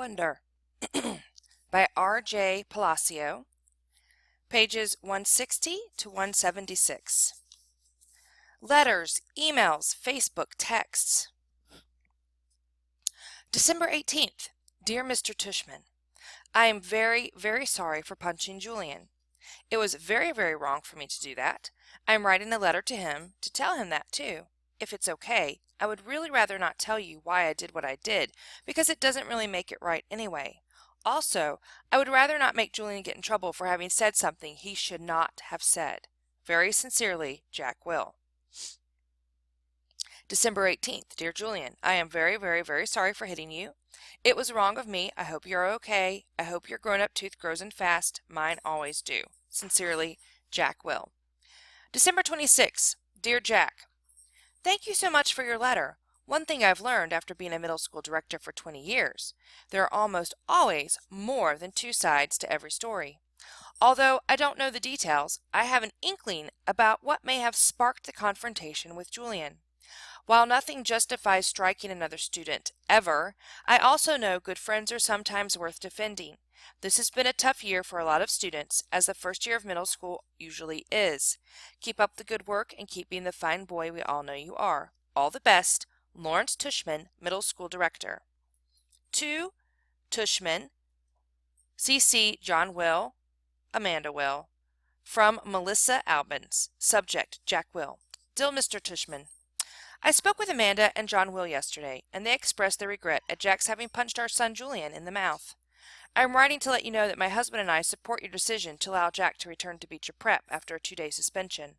Wonder by R.J. Palacio, pages 160 to 176. Letters, emails, Facebook texts. December 18th. Dear Mr. Tushman, I am very, very sorry for punching Julian. It was very, very wrong for me to do that. I am writing a letter to him to tell him that too. If it's okay, I would really rather not tell you why I did what I did, because it doesn't really make it right anyway. Also, I would rather not make Julian get in trouble for having said something he should not have said. Very sincerely, Jack Will. December 18th. Dear Julian, I am very, very, very sorry for hitting you. It was wrong of me. I hope you're okay. I hope your grown-up tooth grows in fast. Mine always do. Sincerely, Jack Will. December 26th. Dear Jack, thank you so much for your letter. One thing I've learned after being a middle school director for 20 years, there are almost always more than two sides to every story. Although I don't know the details, I have an inkling about what may have sparked the confrontation with Julian. While nothing justifies striking another student, ever, I also know good friends are sometimes worth defending. This has been a tough year for a lot of students, as the first year of middle school usually is. Keep up the good work and keep being the fine boy we all know you are. All the best, Lawrence Tushman, Middle School Director. To Tushman, C.C. John Will, Amanda Will. From Melissa Albans. Subject, Jack Will. Dear Mr. Tushman, I spoke with Amanda and John Will yesterday, and they expressed their regret at Jack's having punched our son Julian in the mouth. I am writing to let you know that my husband and I support your decision to allow Jack to return to Beecher Prep after a 2-day suspension.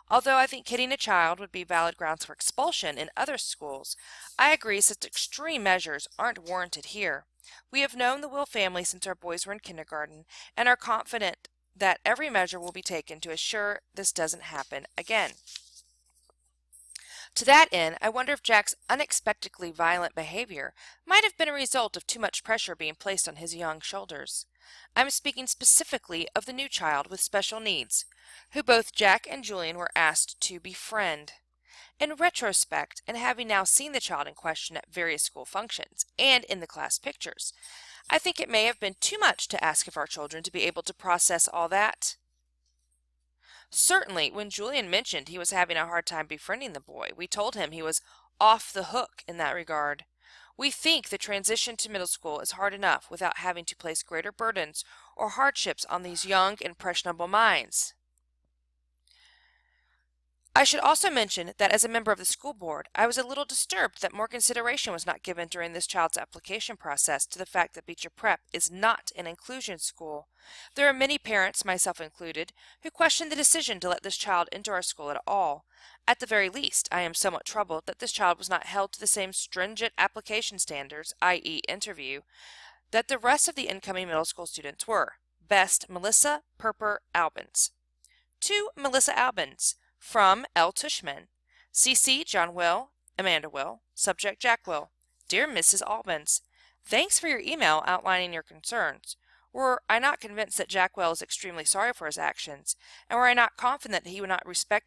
Although I think hitting a child would be valid grounds for expulsion in other schools, I agree such extreme measures aren't warranted here. We have known the Will family since our boys were in kindergarten, and are confident that every measure will be taken to assure this doesn't happen again. To that end, I wonder if Jack's unexpectedly violent behavior might have been a result of too much pressure being placed on his young shoulders. I am speaking specifically of the new child with special needs, who both Jack and Julian were asked to befriend. In retrospect, and having now seen the child in question at various school functions and in the class pictures, I think it may have been too much to ask of our children to be able to process all that. Certainly, when Julian mentioned he was having a hard time befriending the boy, we told him he was off the hook in that regard. We think the transition to middle school is hard enough without having to place greater burdens or hardships on these young, impressionable minds. I should also mention that as a member of the school board, I was a little disturbed that more consideration was not given during this child's application process to the fact that Beecher Prep is not an inclusion school. There are many parents, myself included, who question the decision to let this child into our school at all. At the very least, I am somewhat troubled that this child was not held to the same stringent application standards, i.e. interview, that the rest of the incoming middle school students were. Best, Melissa Perper Albans. To Melissa Albans. From L. Tushman. C.C. John Will, Amanda Will. Subject, Jack Will. Dear Mrs. Albans, thanks for your email outlining your concerns. Were I not convinced that Jack Will is extremely sorry for his actions, and were I not confident that he would not repeat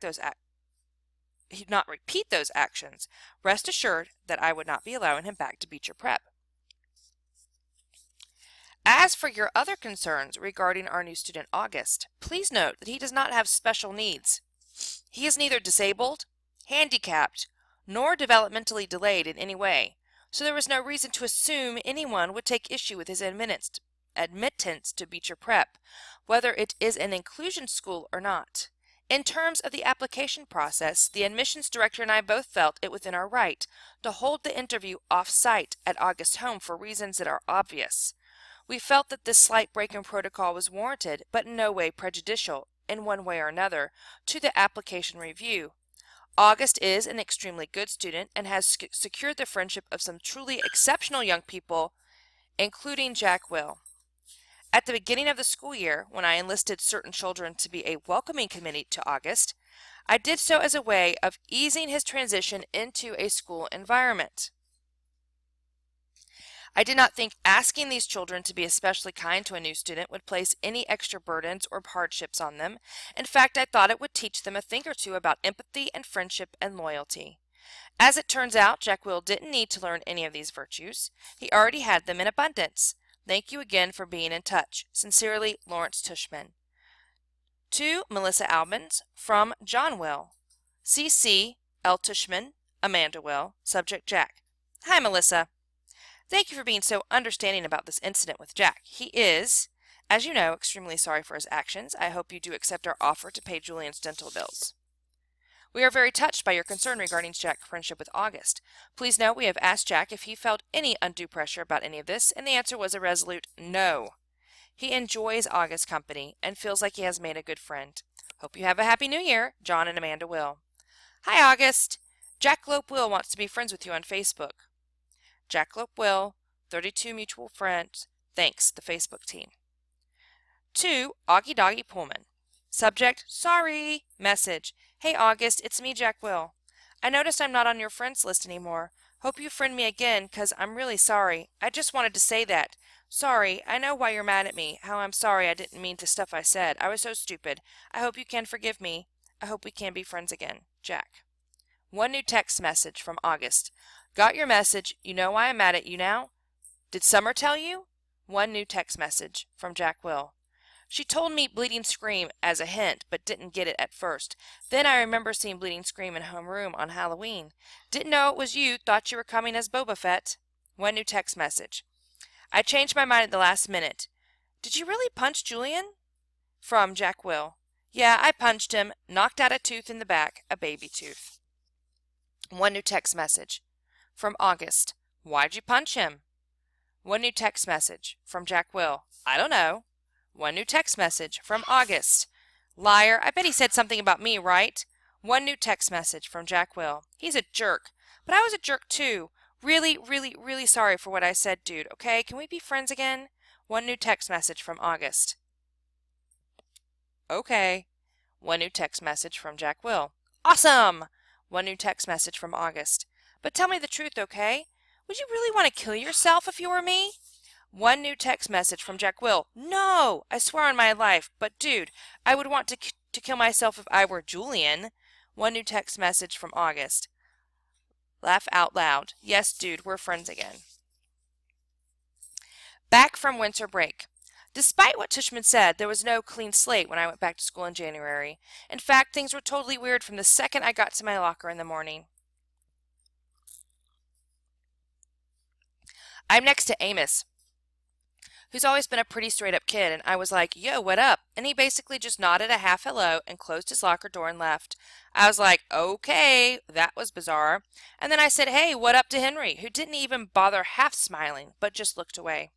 those actions, rest assured that I would not be allowing him back to Beecher Prep. As for your other concerns regarding our new student August, please note that he does not have special needs. He is neither disabled, handicapped, nor developmentally delayed in any way, so there was no reason to assume anyone would take issue with his admittance to Beecher Prep, whether it is an inclusion school or not. In terms of the application process, the admissions director and I both felt it within our right to hold the interview off-site at August's home for reasons that are obvious. We felt that this slight break in protocol was warranted, but in no way prejudicial, in one way or another, to the application review. August is an extremely good student and has secured the friendship of some truly exceptional young people, including Jack Will. At the beginning of the school year, when I enlisted certain children to be a welcoming committee to August, I did so as a way of easing his transition into a school environment. I did not think asking these children to be especially kind to a new student would place any extra burdens or hardships on them. In fact, I thought it would teach them a thing or two about empathy and friendship and loyalty. As it turns out, Jack Will didn't need to learn any of these virtues. He already had them in abundance. Thank you again for being in touch. Sincerely, Lawrence Tushman. To Melissa Albans from John Will. CC L. Tushman, Amanda Will. Subject Jack. Hi, Melissa. Thank you for being so understanding about this incident with Jack. He is, as you know, extremely sorry for his actions. I hope you do accept our offer to pay Julian's dental bills. We are very touched by your concern regarding Jack's friendship with August. Please know we have asked Jack if he felt any undue pressure about any of this, and the answer was a resolute no. He enjoys August's company and feels like he has made a good friend. Hope you have a happy new year, John and Amanda Will. Hi, August. Jack Lope Will wants to be friends with you on Facebook. Jack Lope Will, 32 mutual friends. Thanks, the Facebook team. To Augie Doggy Pullman. Subject, sorry. Message, hey August, it's me, Jack Will. I noticed I'm not on your friends list anymore. Hope you friend me again, 'cause I'm really sorry. I just wanted to say that. Sorry, I know why you're mad at me, how I'm sorry I didn't mean to stuff I said. I was so stupid. I hope you can forgive me. I hope we can be friends again. Jack. One new text message from August. Got your message. You know why I'm mad at you now? Did Summer tell you? One new text message from Jack Will. She told me Bleeding Scream as a hint, but didn't get it at first. Then I remember seeing Bleeding Scream in homeroom on Halloween. Didn't know it was you, thought you were coming as Boba Fett. One new text message. I changed my mind at the last minute. Did you really punch Julian? From Jack Will. Yeah, I punched him, knocked out a tooth in the back, a baby tooth. One new text message. From August. Why'd you punch him? One new text message. From Jack Will. I don't know. One new text message from August. Liar, I bet he said something about me, right? One new text message from Jack Will. He's a jerk. But I was a jerk too. Really, really, really sorry for what I said, dude. Okay, can we be friends again? One new text message from August. Okay. One new text message from Jack Will. Awesome! One new text message from August. But tell me the truth, okay? Would you really want to kill yourself if you were me? One new text message from Jack Will. No, I swear on my life. But dude, I would want to kill myself if I were Julian. One new text message from August. Laugh out loud. Yes, dude, we're friends again. Back from winter break. Despite what Tushman said, there was no clean slate when I went back to school in January. In fact, things were totally weird from the second I got to my locker in the morning. I'm next to Amos, who's always been a pretty straight-up kid, and I was like, yo, what up? And he basically just nodded a half hello and closed his locker door and left. I was like, okay, that was bizarre. And then I said, hey, what up to Henry, who didn't even bother half smiling, but just looked away.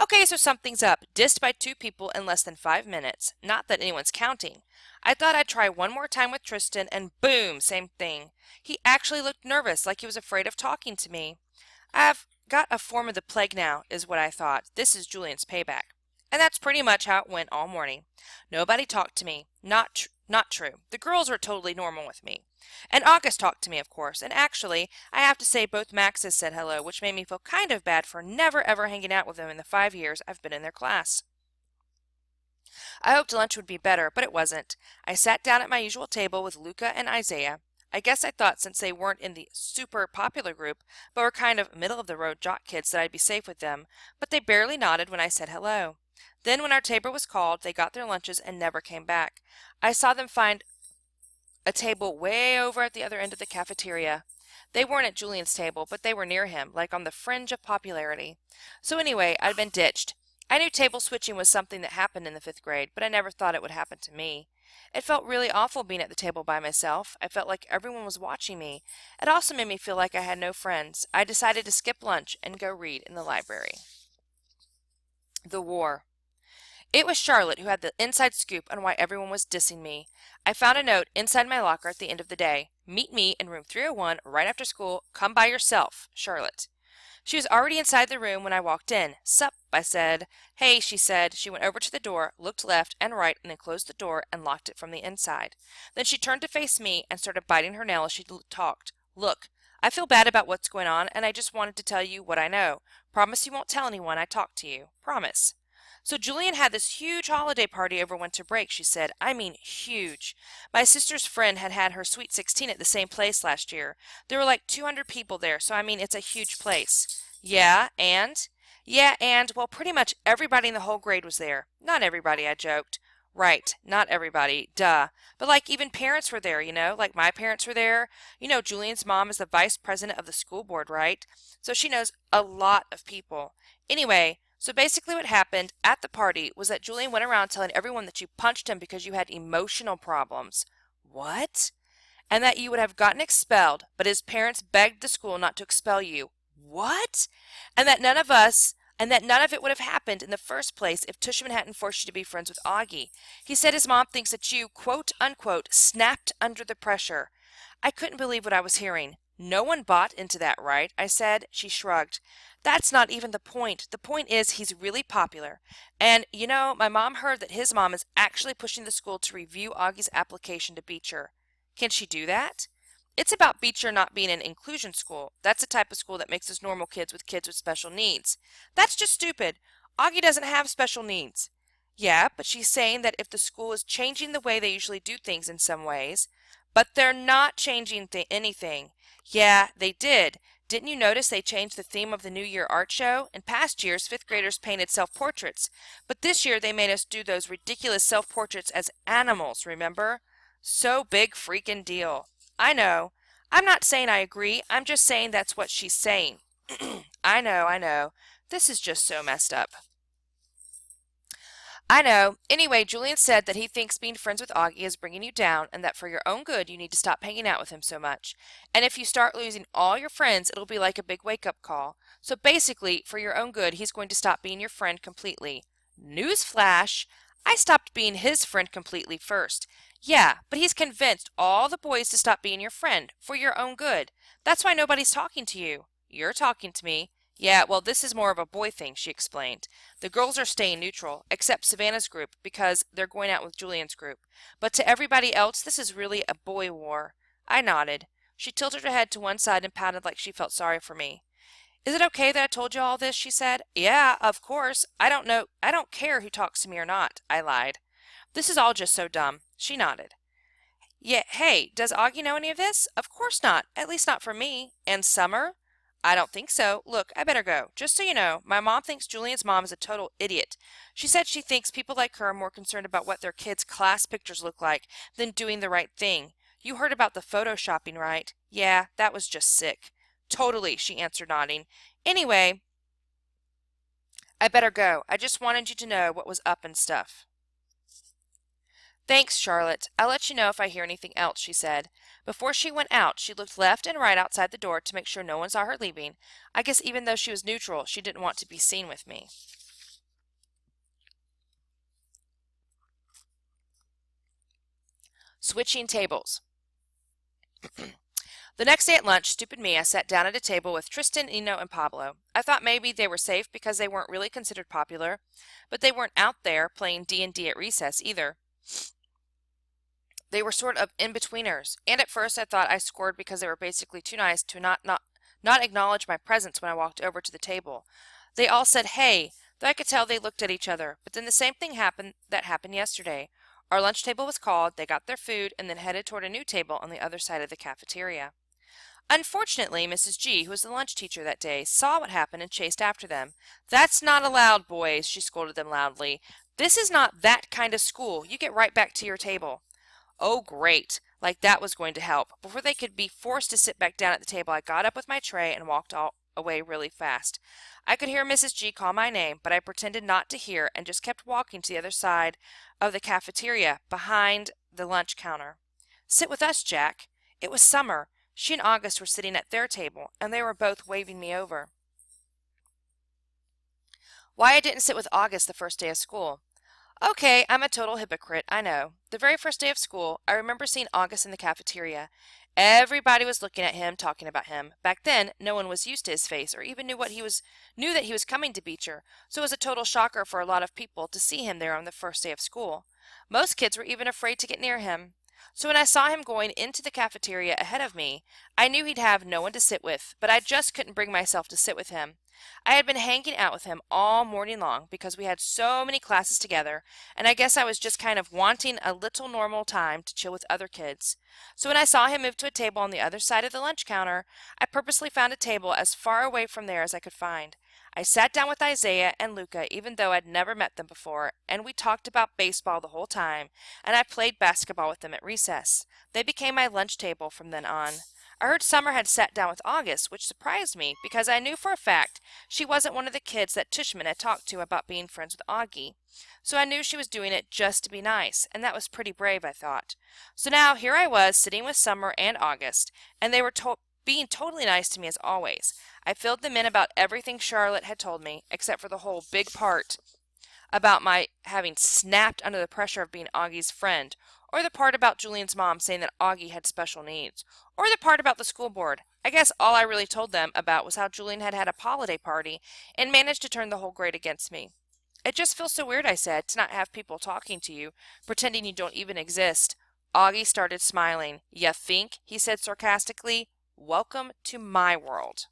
Okay, so something's up. Dissed by 2 people in less than 5 minutes. Not that anyone's counting. I thought I'd try one more time with Tristan, and boom, same thing. He actually looked nervous, like he was afraid of talking to me. I've got a form of the plague now, is what I thought. This is Julian's payback. And that's pretty much how it went all morning. Nobody talked to me. Not true. The girls were totally normal with me. And August talked to me, of course. And actually, I have to say both Maxes said hello, which made me feel kind of bad for never ever hanging out with them in the 5 years I've been in their class. I hoped lunch would be better, but it wasn't. I sat down at my usual table with Luca and Isaiah. I guess I thought since they weren't in the super popular group, but were kind of middle-of-the-road jock kids, that I'd be safe with them, but they barely nodded when I said hello. Then when our table was called, they got their lunches and never came back. I saw them find a table way over at the other end of the cafeteria. They weren't at Julian's table, but they were near him, like on the fringe of popularity. So anyway, I'd been ditched. I knew table switching was something that happened in the 5th grade, but I never thought it would happen to me. It felt really awful being at the table by myself. I felt like everyone was watching me. It also made me feel like I had no friends. I decided to skip lunch and go read in the library. The War. It was Charlotte who had the inside scoop on why everyone was dissing me. I found a note inside my locker at the end of the day. Meet me in room 301 right after school. Come by yourself, Charlotte. She was already inside the room when I walked in. Sup, I said. Hey, she said. She went over to the door, looked left and right, and then closed the door and locked it from the inside. Then she turned to face me and started biting her nail as she talked. Look, I feel bad about what's going on, and I just wanted to tell you what I know. Promise you won't tell anyone I talked to you. Promise. So Julian had this huge holiday party over winter break, she said. I mean, huge. My sister's friend had had her Sweet 16 at the same place last year. There were like 200 people there, so I mean, it's a huge place. Yeah, and? Yeah, and, well, pretty much everybody in the whole grade was there. Not everybody, I joked. Right, not everybody, duh. But like even parents were there, like my parents were there. Julian's mom is the vice president of the school board, right? So she knows a lot of people. Anyway, so basically what happened at the party was that Julian went around telling everyone that you punched him because you had emotional problems. What? And that you would have gotten expelled, but his parents begged the school not to expel you. What? And that none of it would have happened in the first place if Tushman hadn't forced you to be friends with Augie. He said his mom thinks that you, quote unquote, snapped under the pressure. I couldn't believe what I was hearing. No one bought into that, right? I said. She shrugged. That's not even the point. The point is he's really popular. And, my mom heard that his mom is actually pushing the school to review Augie's application to Beecher. Can she do that? It's about Beecher not being an inclusion school. That's a type of school that mixes normal kids with special needs. That's just stupid. Augie doesn't have special needs. Yeah, but she's saying that if the school is changing the way they usually do things in some ways, but they're not changing anything. Yeah, they did. Didn't you notice they changed the theme of the New Year art show? In past years, fifth graders painted self-portraits, but this year they made us do those ridiculous self-portraits as animals, remember? So big freaking deal. I know. I'm not saying I agree. I'm just saying that's what she's saying. I know, I know. This is just so messed up. I know. Anyway, Julian said that he thinks being friends with Augie is bringing you down and that for your own good you need to stop hanging out with him so much. And if you start losing all your friends, it'll be like a big wake-up call. So basically, for your own good, he's going to stop being your friend completely. Newsflash! I stopped being his friend completely first. Yeah, but he's convinced all the boys to stop being your friend, for your own good. That's why nobody's talking to you. You're talking to me. Yeah, well, this is more of a boy thing, she explained. The girls are staying neutral, except Savannah's group, because they're going out with Julian's group. But to everybody else, this is really a boy war. I nodded. She tilted her head to one side and pouted like she felt sorry for me. Is it okay that I told you all this? She said. Yeah, of course. I don't care who talks to me or not, I lied. This is all just so dumb. She nodded. Yeah, hey, does Augie know any of this? Of course not. At least not from me. And Summer? I don't think so. Look, I better go. Just so you know, my mom thinks Julian's mom is a total idiot. She said she thinks people like her are more concerned about what their kids' class pictures look like than doing the right thing. You heard about the photoshopping, right? Yeah, that was just sick. Totally, she answered, nodding. Anyway, I better go. I just wanted you to know what was up and stuff. Thanks, Charlotte. I'll let you know if I hear anything else, she said. Before she went out, she looked left and right outside the door to make sure no one saw her leaving. I guess even though she was neutral, she didn't want to be seen with me. Switching tables. The next day at lunch, stupid me, I sat down at a table with Tristan, Eno, and Pablo. I thought maybe they were safe because they weren't really considered popular, but they weren't out there playing D&D at recess either. They were sort of in-betweeners, and at first I thought I scored because they were basically too nice to not acknowledge my presence when I walked over to the table. They all said hey, though I could tell they looked at each other, but then the same thing happened that happened yesterday. Our lunch table was called, they got their food, and then headed toward a new table on the other side of the cafeteria. Unfortunately, Mrs. G, who was the lunch teacher that day, saw what happened and chased after them. That's not allowed, boys, she scolded them loudly. This is not that kind of school. You get right back to your table. Oh, great. Like that was going to help. Before they could be forced to sit back down at the table, I got up with my tray and walked away really fast. I could hear Mrs. G call my name, but I pretended not to hear and just kept walking to the other side of the cafeteria, behind the lunch counter. Sit with us, Jack. It was Summer. She and August were sitting at their table, and they were both waving me over. Why I didn't sit with August the first day of school. Okay, I'm a total hypocrite, I know. The very first day of school, I remember seeing August in the cafeteria. Everybody was looking at him, talking about him. Back then, no one was used to his face or even knew that he was coming to Beecher, so it was a total shocker for a lot of people to see him there on the first day of school. Most kids were even afraid to get near him. So when I saw him going into the cafeteria ahead of me, I knew he'd have no one to sit with, but I just couldn't bring myself to sit with him. I had been hanging out with him all morning long because we had so many classes together, and I guess I was just kind of wanting a little normal time to chill with other kids. So when I saw him move to a table on the other side of the lunch counter, I purposely found a table as far away from there as I could find. I sat down with Isaiah and Luca even though I'd never met them before, and we talked about baseball the whole time, and I played basketball with them at recess. They became my lunch table from then on. I heard Summer had sat down with August, which surprised me because I knew for a fact she wasn't one of the kids that Tushman had talked to about being friends with Augie. So I knew she was doing it just to be nice, and that was pretty brave, I thought. So now here I was sitting with Summer and August, and they were being totally nice to me as always. I filled them in about everything Charlotte had told me, except for the whole big part about my having snapped under the pressure of being Augie's friend, or the part about Julian's mom saying that Augie had special needs, or the part about the school board. I guess all I really told them about was how Julian had had a holiday party and managed to turn the whole grade against me. It just feels so weird, I said, to not have people talking to you, pretending you don't even exist. Augie started smiling. "Ya think?" he said sarcastically. "Welcome to my world."